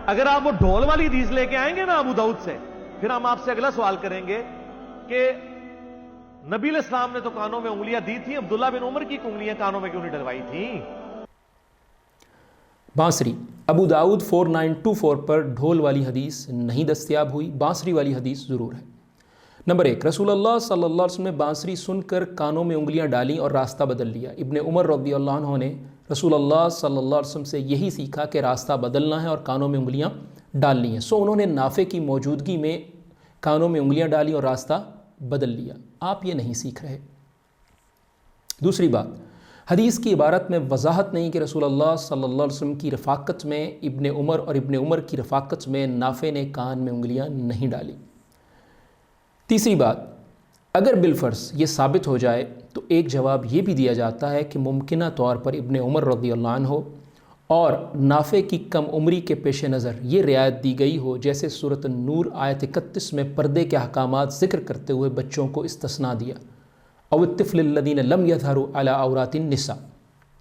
اگر آپ وہ ڈھول والی حدیث لے کے آئیں گے نا ابو داؤد سے، پھر ہم آپ سے اگلا سوال کریں گے کہ نبی علیہ السلام نے تو کانوں میں انگلیاں دی تھی، عبداللہ بن عمر کی انگلیاں کانوں میں کیوں نہیں ڈلوائی تھیں؟ بانسری ابو داؤد 4924 پر ڈھول والی حدیث نہیں دستیاب ہوئی، بانسری والی حدیث ضرور ہے۔ نمبر 1، رسول اللہ صلی اللہ علیہ وسلم نے بانسری سن کر کانوں میں انگلیاں ڈالیں اور راستہ بدل لیا۔ ابن عمر رضی اللہ عنہ نے رسول اللہ صلی اللہ علیہ وسلم سے یہی سیکھا کہ راستہ بدلنا ہے اور کانوں میں انگلیاں ڈالنی ہیں، سو انہوں نے نافع کی موجودگی میں کانوں میں انگلیاں ڈالی اور راستہ بدل لیا۔ آپ یہ نہیں سیکھ رہے۔ دوسری بات، حدیث کی عبارت میں وضاحت نہیں کہ رسول اللہ صلی اللہ علیہ وسلم کی رفاقت میں ابن عمر اور ابن عمر کی رفاقت میں نافع نے کان میں انگلیاں نہیں ڈالی۔ تیسری بات، اگر بالفرض یہ ثابت ہو جائے تو ایک جواب یہ بھی دیا جاتا ہے کہ ممکنہ طور پر ابن عمر رضی اللہ عنہ اور نافع کی کم عمری کے پیش نظر یہ رعایت دی گئی ہو جیسے سورۃ النور آیت 31 میں پردے کے احکامات ذکر کرتے ہوئے بچوں کو استثناء دیا، او الطفل الذین لم یظہروا علی عورات النساء۔